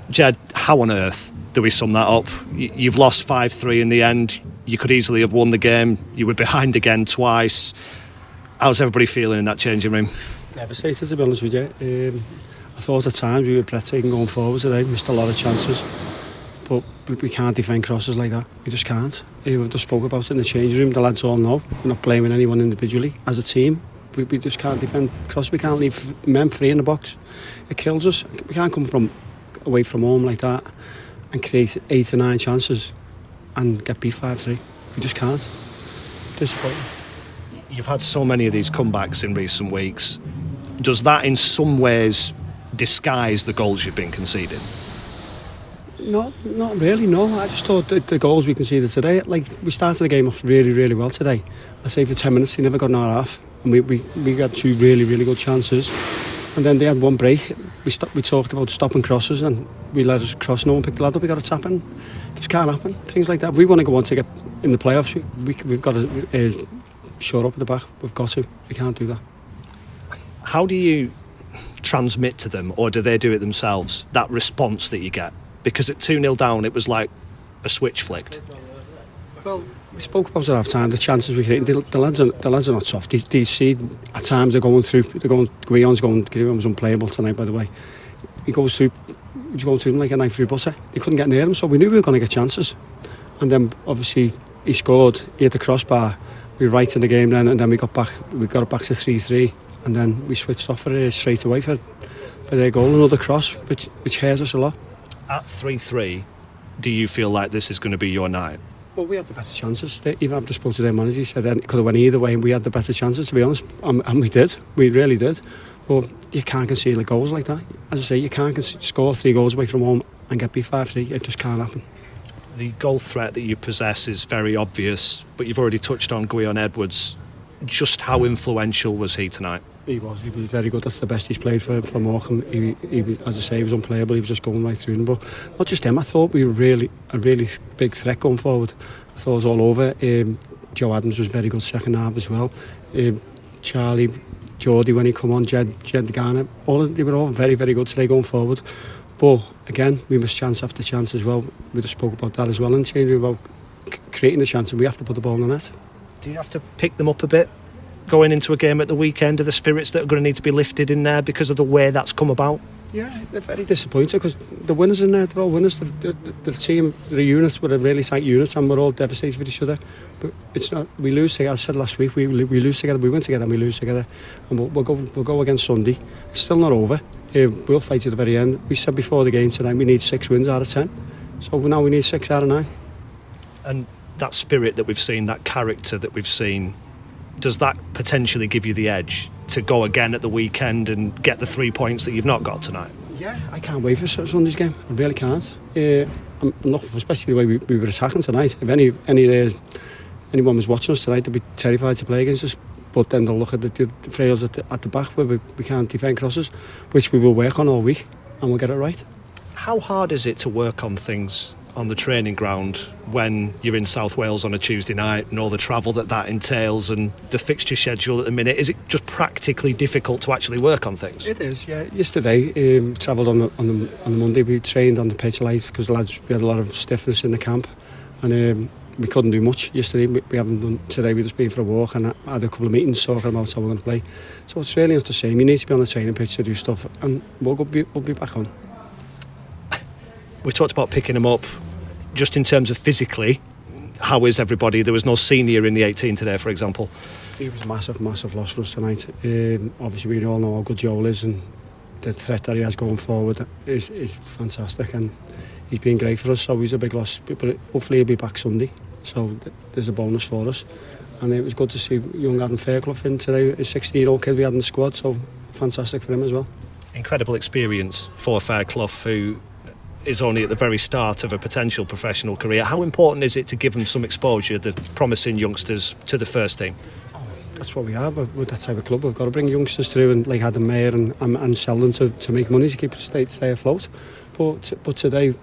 Ged, how on earth do we sum that up? You've lost 5-3 in the end. You could easily have won the game. You were behind again twice. How's everybody feeling in that changing room? Devastated, to be honest with you. I thought at times we were breathtaking going forward today. Missed a lot of chances. But we can't defend crosses like that. We just can't. We've just spoke about it in the changing room. The lads all know. We're not blaming anyone individually. As a team, we just can't defend crosses. We can't leave men free in the box. It kills us. We can't come from away from home like that and create 8 or 9 chances and get beat 5-3. We just can't. Disappointing. You've had so many of these comebacks in recent weeks. Does that in some ways disguise the goals you've been conceding? No, not really, no. I just thought the goals we conceded today, like, we started the game off really, really well today. I'd say for 10 minutes, we never got an hour half. And we got 2 really, really good chances. And then they had one break. We talked about stopping crosses and we let us cross. No one picked the lad up. We got a tap in. Just can't happen. Things like that. If we want to go on to get in the playoffs, we've got to shore up at the back. We've got to. We can't do that. How do you transmit to them, or do they do it themselves, that response that you get? Because at 2-0 down, it was like a switch flicked. Well, we spoke about it at half time. The chances we create, the lads are not soft. They see at times they're going through. Guillaume was unplayable tonight, by the way. He goes through them like a knife through butter. He couldn't get near him, so we knew we were going to get chances. And then obviously he scored. He hit the crossbar. We were right in the game then, and then we got it back to 3-3, and then we switched off straight away for their goal, another cross, which hurts us a lot. At 3-3, do you feel like this is going to be your night? Well, we had the better chances. Even after spoke to their manager, he said it could have went either way, and we had the better chances, to be honest, and we did. We really did. But you can't concede goals like that. As I say, you can't score 3 goals away from home and get beat 5-3. It just can't happen. The goal threat that you possess is very obvious, but you've already touched on Gwion Edwards. Just how influential was he tonight? He was very good. That's the best he's played for Morecambe. He, as I say, he was unplayable. He was just going right through them. But not just him. I thought we were a really big threat going forward. I thought it was all over. Joe Adams was very good second half as well. Charlie, Geordie when he come on, Ged Brannan. They were all very, very good today going forward. But again, we missed chance after chance as well. We just spoke about that as well and changing about creating a chance, and we have to put the ball in the net. Do you have to pick them up a bit going into a game at the weekend? Are the spirits that are going to need to be lifted in there because of the way that's come about? Yeah, they're very disappointed because the winners in there, they're all winners. The team, the units were a really tight unit, and we're all devastated with each other. But it's not. We lose together. I said last week, we lose together. We win together and we lose together. And we'll go against Sunday. It's still not over. We'll fight to the very end. We said before the game tonight we need 6 wins out of 10. So now we need 6 out of 9. And that spirit that we've seen, that character that we've seen, does that potentially give you the edge to go again at the weekend and get the 3 points that you've not got tonight? Yeah, I can't wait for Sunday's game. I really can't. I'm not, especially the way we were attacking tonight. If anyone was watching us tonight, they'd be terrified to play against us. But then they'll look at the frails at the back where we can't defend crosses, which we will work on all week, and we'll get it right. How hard is it to work on things on the training ground when you're in South Wales on a Tuesday night and all the travel that entails and the fixture schedule at the minute? Is it just practically difficult to actually work on things? It is, yeah. Yesterday, travelled on the Monday. We trained on the pitch light because the lads, we had a lot of stiffness in the camp, and we couldn't do much yesterday. We haven't done today. We've just been for a walk and had a couple of meetings talking about how we're going to play. So it's really the same. You need to be on the training pitch to do stuff, and we'll be back on. We talked about picking them up. Just in terms of physically, how is everybody? There was no senior in the 18 today, for example. He was a massive loss for us tonight. Obviously, we all know how good Joel is, and the threat that he has going forward is fantastic, and he's been great for us. So he's a big loss, but hopefully he'll be back Sunday. So there's a bonus for us, and it was good to see young Adam Fairclough in today. A 16-year-old kid we had in the squad, so fantastic for him as well. Incredible experience for Fairclough, who is only at the very start of a potential professional career. How important is it to give them some exposure, the promising youngsters, to the first team? That's what we are. With that type of club, we've got to bring youngsters through, and like Adam Mayer and sell them to make money to stay afloat. But today,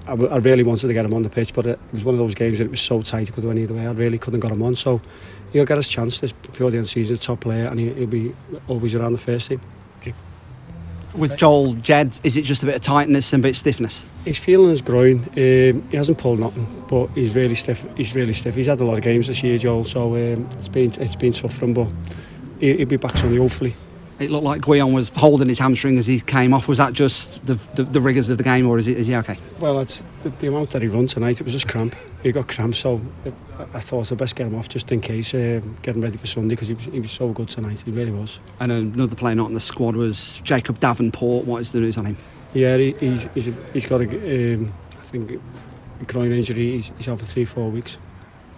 I really wanted to get him on the pitch, but it was one of those games that it was so tight it could have went either way. I really couldn't get him on, so he'll get his chance before the end of the season, top player, and he'll be always around the first team. With Joel, Ged, is it just a bit of tightness and a bit of stiffness? He's feeling his groin. He hasn't pulled nothing, but he's really stiff. He's had a lot of games this year, Joel, so it's been tough for him, but he'll be back Sunday, hopefully. It looked like Guion was holding his hamstring as he came off. Was that just the rigours of the game, or is he okay? Well, it's the amount that he run tonight, it was just cramp. He got cramp, so I thought I'd best get him off just in case, get him ready for Sunday, because he was so good tonight, he really was. And another player not in the squad was Jacob Davenport. What is the news on him? Yeah, he's got I think a groin injury. He's out for 3-4 weeks.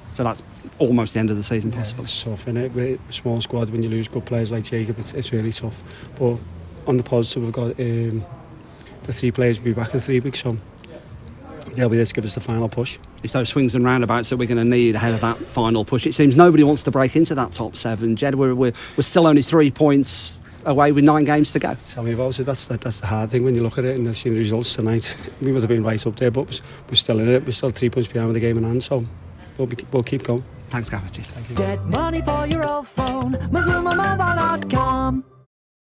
So that's almost the end of the season, possibly. It's tough, isn't it? With a small squad, when you lose good players like Jacob, it's really tough. But on the positive, we've got the 3 players will be back in 3 weeks, so they'll be there to give us the final push. It's those swings and roundabouts that we're going to need ahead of that final push. It seems nobody wants to break into that top 7. Ged, we're still only 3 points away with 9 games to go. Tell me about it. That's the hard thing when you look at it, and I've seen the results tonight. We would have been right up there, but we're still in it. We're still 3 points behind with the game in hand, so we'll keep going. Thanks, Gaffer. Cheers. Get money for your old